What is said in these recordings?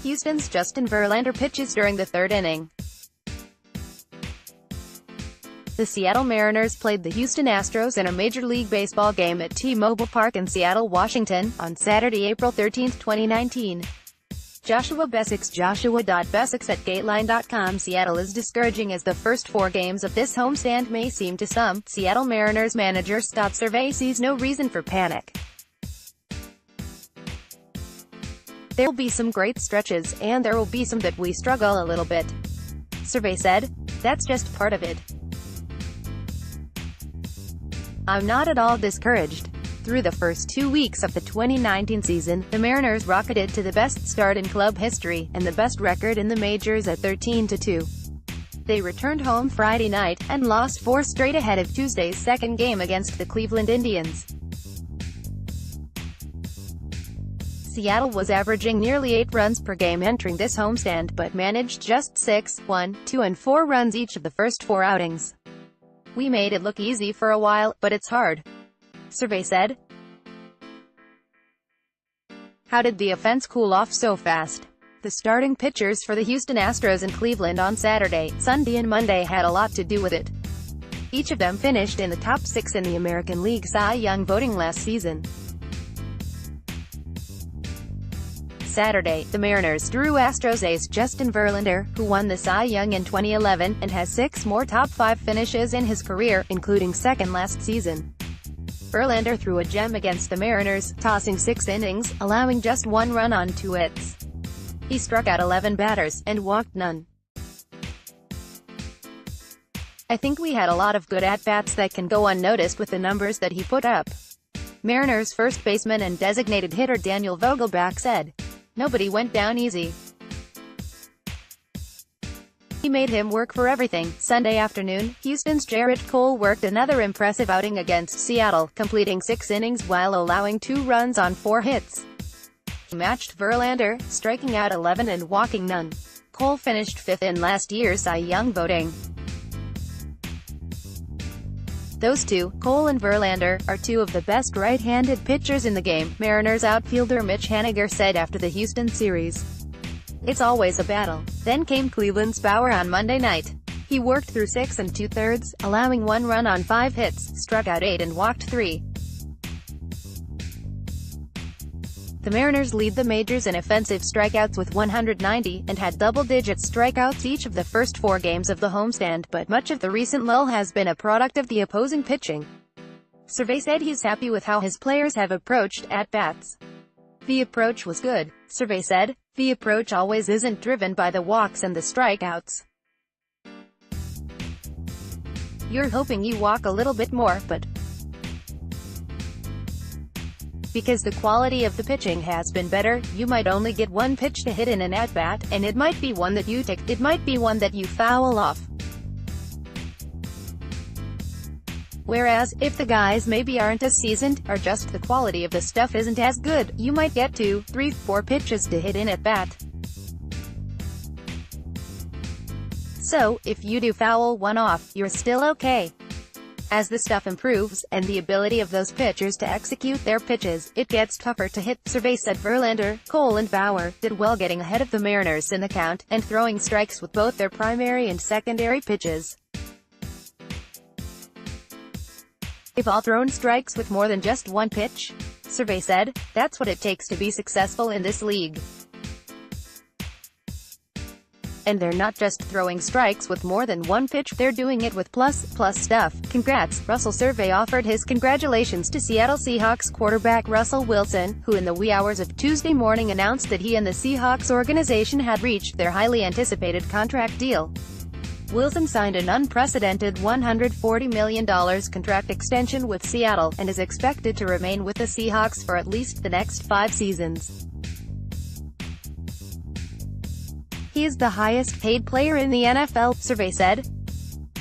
Houston's Justin Verlander pitches during the third inning. The Seattle Mariners played the Houston Astros in a Major League Baseball game at T-Mobile Park in Seattle, Washington, on Saturday, April 13, 2019. Joshua.bessex joshua.bessex at Gateline.com. Seattle is discouraging as the first 4 games of this homestand may seem to some. Seattle Mariners manager Scott Servais sees no reason for panic. There will be some great stretches, and there will be some that we struggle a little bit. Servais said, "That's just part of it. I'm not at all discouraged." Through the first 2 weeks of the 2019 season, the Mariners rocketed to the best start in club history, and the best record in the majors at 13-2. They returned home Friday night, and lost 4 straight ahead of Tuesday's second game against the Cleveland Indians. Seattle was averaging nearly 8 runs per game entering this homestand, but managed just 6, 1, 2 and 4 runs each of the first 4 outings. "We made it look easy for a while, but it's hard," Servais said. "How did the offense cool off so fast?" The starting pitchers for the Houston Astros and Cleveland on Saturday, Sunday and Monday had a lot to do with it. Each of them finished in the top 6 in the American League Cy Young voting last season. Saturday, the Mariners drew Astros ace Justin Verlander, who won the Cy Young in 2011, and has 6 more top 5 finishes in his career, including second last season. Verlander threw a gem against the Mariners, tossing 6 innings, allowing just 1 run on 2 hits. He struck out 11 batters, and walked none. "I think we had a lot of good at-bats that can go unnoticed with the numbers that he put up," Mariners first baseman and designated hitter Daniel Vogelbach said. "Nobody went down easy. He made him work for everything." Sunday afternoon, Houston's Gerrit Cole worked another impressive outing against Seattle, completing 6 innings while allowing 2 runs on 4 hits. He matched Verlander, striking out 11 and walking none. Cole finished 5th in last year's Cy Young voting. Those two, Cole and Verlander, are 2 of the best right-handed pitchers in the game, Mariners outfielder Mitch Haniger said after the Houston series. "It's always a battle." Then came Cleveland's Bauer on Monday night. He worked through 6 2/3, allowing 1 run on 5 hits, struck out 8 and walked 3. The Mariners lead the majors in offensive strikeouts with 190, and had double-digit strikeouts each of the first 4 games of the homestand, but much of the recent lull has been a product of the opposing pitching. Servais said he's happy with how his players have approached at-bats. "The approach was good," Servais said. "The approach always isn't driven by the walks and the strikeouts. You're hoping you walk a little bit more, but because the quality of the pitching has been better, you might only get 1 pitch to hit in an at-bat, and it might be one that you take, it might be one that you foul off. Whereas, if the guys maybe aren't as seasoned, or just the quality of the stuff isn't as good, you might get 2, 3, 4 pitches to hit in at-bat. So, if you do foul one off, you're still okay. As the stuff improves, and the ability of those pitchers to execute their pitches, it gets tougher to hit." Servais said Verlander, Cole and Bauer did well getting ahead of the Mariners in the count, and throwing strikes with both their primary and secondary pitches. "They've all thrown strikes with more than just 1 pitch," Servais said. "That's what it takes to be successful in this league. And they're not just throwing strikes with more than 1 pitch, they're doing it with plus stuff. Congrats." Russell Servais offered his congratulations to Seattle Seahawks quarterback Russell Wilson, who in the wee hours of Tuesday morning announced that he and the Seahawks organization had reached their highly anticipated contract deal. Wilson signed an unprecedented $140 million contract extension with Seattle, and is expected to remain with the Seahawks for at least the next 5 seasons. He is the highest-paid player in the NFL, Servais said.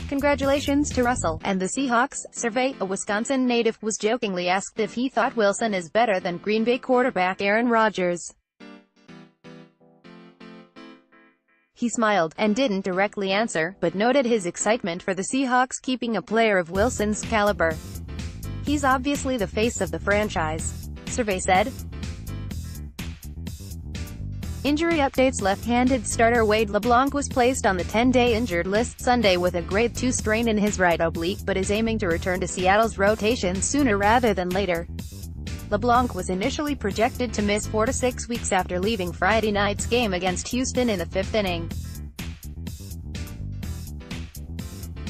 "Congratulations to Russell and the Seahawks." Servais, a Wisconsin native, was jokingly asked if he thought Wilson is better than Green Bay quarterback Aaron Rodgers. He smiled, and didn't directly answer, but noted his excitement for the Seahawks keeping a player of Wilson's caliber. "He's obviously the face of the franchise," Servais said. Injury updates: left-handed starter Wade LeBlanc was placed on the 10-day injured list Sunday with a grade 2 strain in his right oblique, but is aiming to return to Seattle's rotation sooner rather than later. LeBlanc was initially projected to miss 4 to 6 weeks after leaving Friday night's game against Houston in the 5th inning.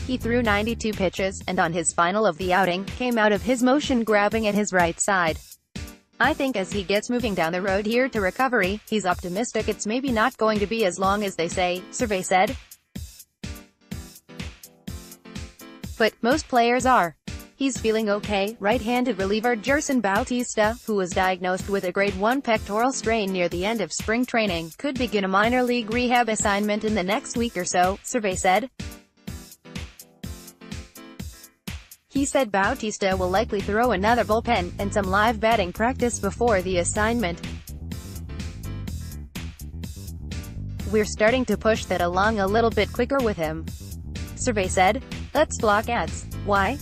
He threw 92 pitches, and on his final of the outing, came out of his motion grabbing at his right side. "I think as he gets moving down the road here to recovery, he's optimistic it's maybe not going to be as long as they say," Servais said. "But most players are. He's feeling okay." Right-handed reliever Gerson Bautista, who was diagnosed with a grade 1 pectoral strain near the end of spring training, could begin a minor league rehab assignment in the next week or so, Servais said. He said Bautista will likely throw another bullpen, and some live batting practice before the assignment. "We're starting to push that along a little bit quicker with him," Servais said. "Let's block ads. Why?